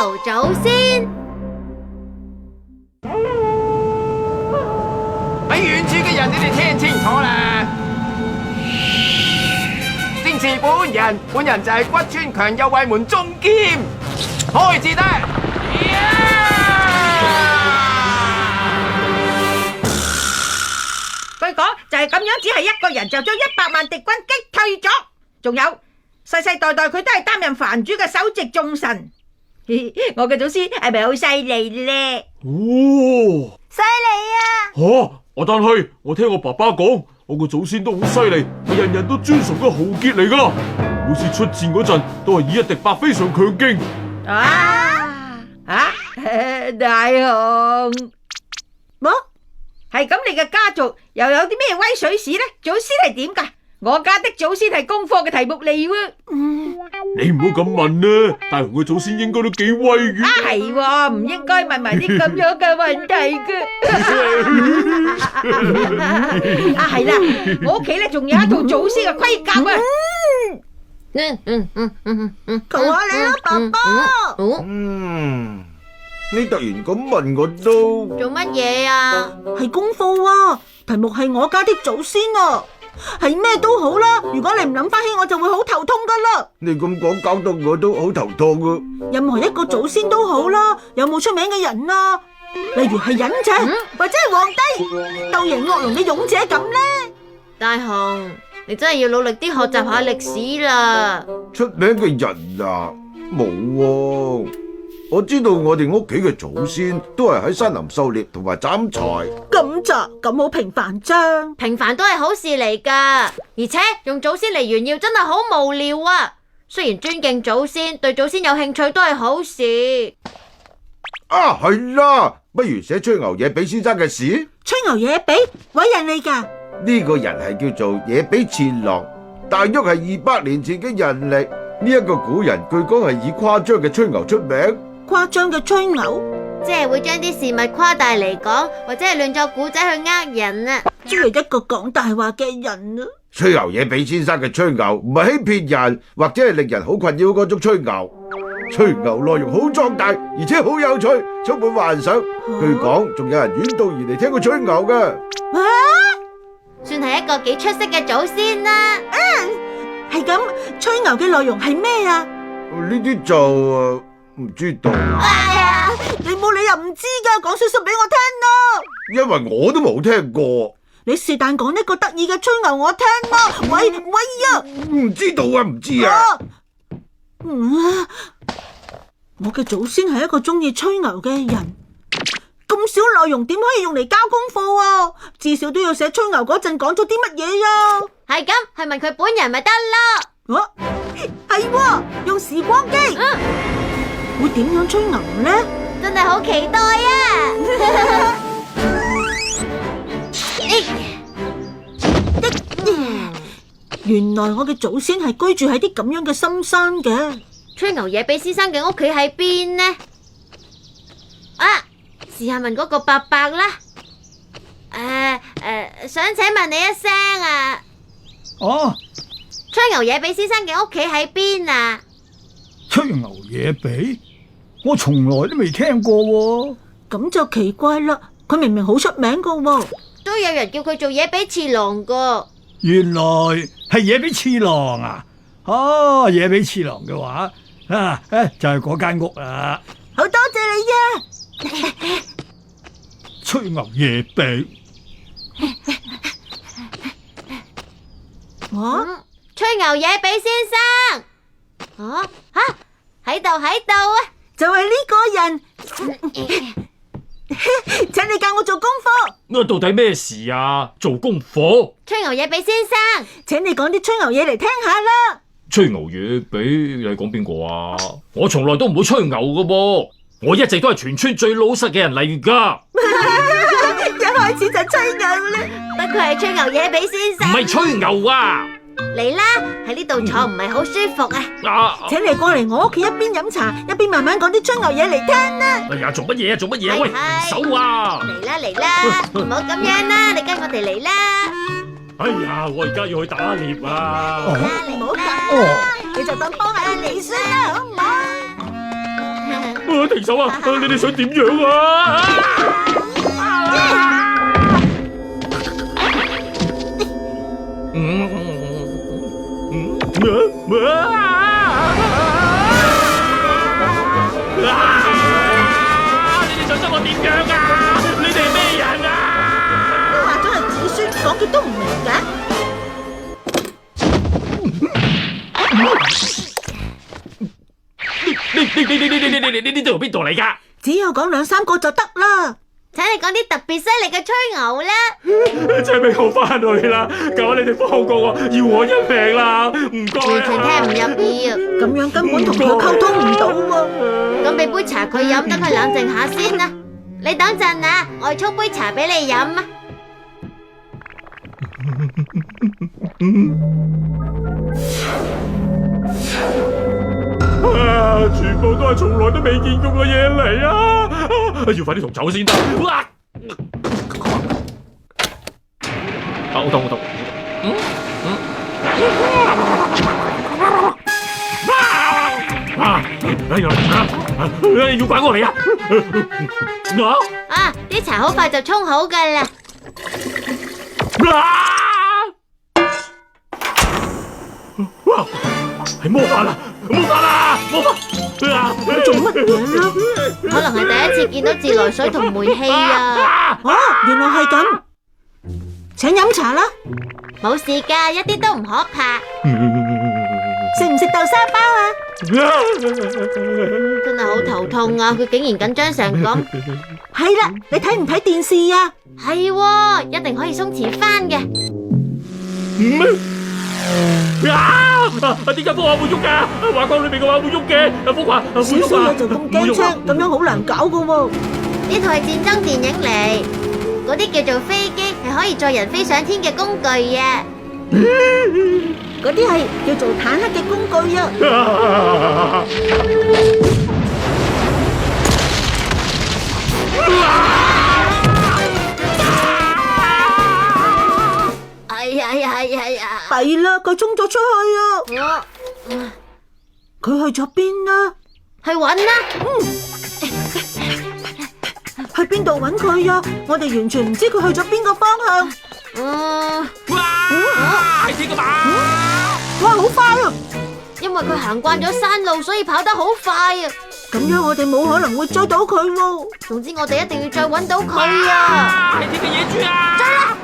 求祖先。喺遠處嘅人，你哋聽清楚啦！正是本人就係骨川強右衛門中劍，開始得。據講就係咁樣，只係一個人就將100萬敵軍擊退咗。仲有世世代代佢都係擔任藩主嘅首席重臣。我嘅祖先係咪好犀利咧？哦，犀利啊！但係我聽我爸爸講，我個祖先都好犀利，係人人都尊崇嘅豪傑嚟噶。每次出戰嗰陣，都係以一敵百，非常強勁。大雄，麼？係咁，你嘅家族又有啲咩威水史呢？祖先係點噶？我家的祖先係功課嘅題目嚟喎。你唔好咁問啊，大雄嘅祖先應該都幾威嘅。係喎，唔應該問埋啲咁樣嘅問題嘅。係啦，我屋企咧仲有一套祖先嘅盔甲啊。求下你啦，爸爸。你突然咁問我都做乜嘢啊？係功課啊，題目係我家的祖先啊，係咩都好啦。如果你唔諗翻起，我就會好頭痛噶啦。你咁講，搞到我都好頭痛啊！任何一個祖先都好啦，有冇出名嘅人啊？例如係忍者，或者係皇帝、鬥贏惡龍嘅勇者咁呢？大雄，你真係要努力啲學習下歷史啦。出名嘅人啊，冇喎。我知道我哋屋企嘅祖先都係喺山林狩獵同埋斬柴。咁咋？咁好平凡啫。平凡都係好事嚟噶，而且用祖先嚟炫耀真係好無聊啊！雖然尊敬祖先，對祖先有興趣都係好事。係啦，不如寫吹牛野比先生嘅事。吹牛野比，偉人嚟噶。呢個人係叫做野比次郎，大約係200年前嘅人歷。呢一個古人據講係以誇張嘅吹牛出名。誇張嘅吹牛，即係會將啲事物誇大嚟講，或者係亂作古仔去呃人啊！只係一個講大話嘅人啊！吹牛野比先生嘅吹牛唔係欺騙人，或者係令人好困擾嗰種吹牛。吹牛內容好壯大，而且好有趣，充滿幻想。據講仲有人遠道而嚟聽佢吹牛㗎。算係一個幾出色嘅祖先啦。係咁，吹牛嘅內容係咩啊？呢啲就唔知道。你冇理由唔知噶，講少少俾我聽啦。因為我都冇聽過。你是但講一個得意嘅吹牛我聽啦。喂啊！唔知道啊，唔知啊。我嘅祖先係一個中意吹牛嘅人。咁少內容點可以用嚟交功課啊？至少都要寫吹牛嗰陣講咗啲乜嘢啊？係咁，去問佢本人咪得咯。係喎，用時光機。會點樣吹牛呢？真係好期待啊！原來我嘅祖先係居住喺啲咁樣嘅深山嘅。吹牛野比先生嘅屋企喺邊呢？試下問嗰個伯伯啦。想請問你一聲啊。吹牛野比先生嘅屋企喺邊啊？吹牛野比，我從來都未聽過喎。咁就奇怪啦，佢明明好出名噶喎。都有人叫佢做野比次郎噶。原來係野比次郎啊！野比次郎嘅話就係嗰間屋啦。好多謝你啊！吹牛野比，吹牛野比先生，喺度啊！就係呢個人，請你教我做功課。到底咩事啊？做功課？吹牛野比先生，請你講啲吹牛嘢嚟聽下啦。吹牛野比，你講邊個啊？我從來都唔會吹牛噶噃，我一直都係全村最老實嘅人嚟噶。一開始就吹牛啦，不過係吹牛野比先生，唔係吹牛啊！嚟啦，喺呢度坐唔係好舒服啊！請你過嚟我屋企，一邊飲茶一邊慢慢講啲吹牛嘢嚟聽啦。哎呀，做乜嘢啊？做乜嘢啊？喂，手啊！嚟啦，唔好咁樣啦，你跟我哋嚟啦！哎呀，我而家要去打獵啊！你唔好咁，你就當幫下你算啦，好唔好？停手啊！你哋想點樣啊？你哋想得我點樣啊？你哋係咩人啊？話咗係子孫，講極都唔明嘅。呢度邊度嚟噶？只有講兩三個就得啦。請你講啲特別犀利嘅吹牛啦。真係俾我翻去啦！求你哋放過我，要我一命啦！唔該完全聽唔入耳啊！咁樣根本同佢溝通唔到喎。咁俾杯茶佢飲，等佢冷靜下先啦。你等陣啊，我去沖杯茶俾你飲啊！全部都係從來都未見過嘅嘢嚟啊！要快啲同走先得。好痛好痛！要拐過嚟啊！啲茶好快就沖好噶啦。哇！係魔法啦！魔法啦！魔法！做乜嘢啦？可能係第一次見到自來水同煤氣啊！哦，原來係咁。請飲茶啦。冇事噶，一啲都唔可怕。食唔食豆沙包啊？真係好頭痛啊！佢竟然緊張成咁。係啦，你睇唔睇電視啊？係喎，一定可以鬆弛翻嘅。點解幅畫會喐噶？畫框裏面嘅畫會喐嘅，幅畫會少喐啊！少嘢就咁驚青，咁樣好難搞噶喎。呢套係戰爭電影嚟，嗰啲叫做飛機，係可以載人飛上天嘅工具啊！嗰啲係叫做坦克嘅工具啊！弊啦，佢衝咗出去啊！佢去咗邊啦？去揾啦！去邊度揾佢啊？我哋完全唔知佢去咗邊個方向。係點噶嘛？哇，好快啊！因為佢行慣咗山路，所以跑得好快啊！咁樣我哋冇可能會追到佢咯。總之我哋一定要再揾到佢啊！係點嘅野豬啊！追啦！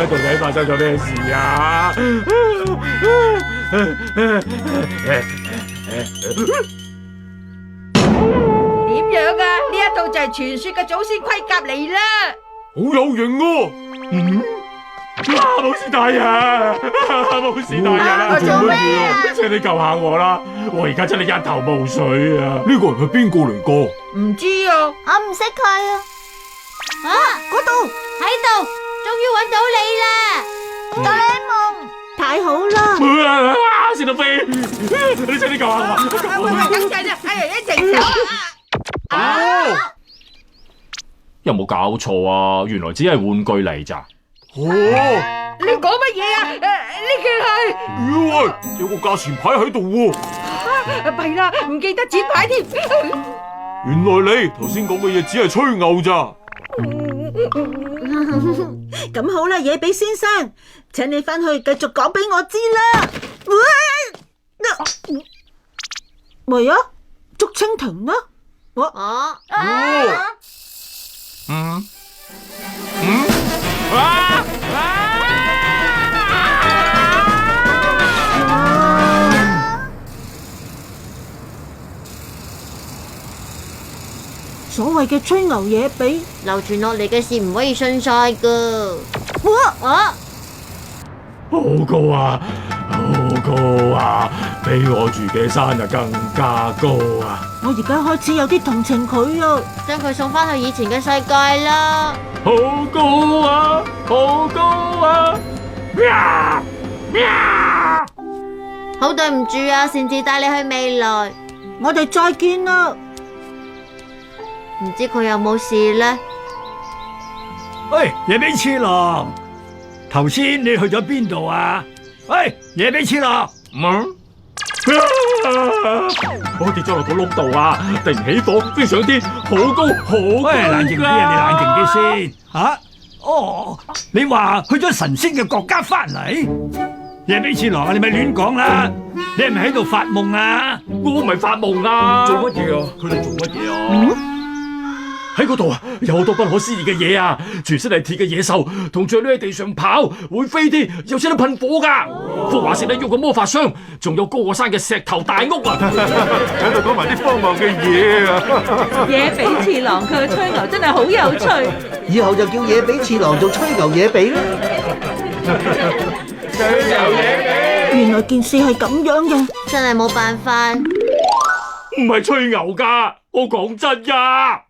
到底發生咗咩事啊？點樣啊？呢一套就係傳說嘅祖先盔甲嚟啦！好有型啊！武士大人，武士大人，我做咩啊？請你救下我啦！我而家真係一頭霧水啊！呢個人係邊個嚟個？唔知啊，我唔識佢啊！嗰度喺度，終於揾到你啦！哆啦 A 夢，太好啦！小到飛，你請你救下我！喂，等陣啊！哎呀，一停手啊！有冇搞錯啊？原來只係玩具嚟咋？哦，你講乜嘢啊？呢件係喂，有個價錢牌喺度喎。弊啦，唔記得剪牌添。原來你頭先講嘅嘢只係吹牛咋？咁好啦，野比先生，請你翻去繼續講俾我知啦。喂啊，竹蜻蜓啦！所謂嘅吹牛野比，流傳落嚟嘅事唔可以信晒噶。好高啊！好高啊！比我住嘅山就更加高啊！我而家開始有啲同情佢啊！將佢送翻去以前嘅世界啦！好高啊！好高啊！好對唔住啊，擅自帶你去未來。我哋再見啦。唔知佢有冇事呢？喂，野比次郎，頭先你去咗邊度啊？喂，野比次郎，我跌咗落個窿度啊！突然起火，飛上天，好高好高喂，冷靜啲啊，㗎你冷靜啲先。吓？哦，你話去咗神仙嘅國家翻嚟？野比次郎啊，你咪亂講啦！你係咪喺度發夢啊？我唔係發夢啊！做乜嘢啊？佢哋做乜嘢啊？喺嗰度啊，有好多不可思議嘅嘢啊！全身係鐵嘅野獸，同雀女喺地上跑，會飛天，又識得噴火噶。福華識得喐個魔法箱，仲有高過山嘅石頭大屋啊！喺度講埋啲荒謬嘅嘢啊！野比次郎佢嘅吹牛真係好有趣。以後就叫野比次郎做吹牛野比啦。原來件事係咁樣嘅。真係冇辦法。唔係吹牛噶，我講真噶。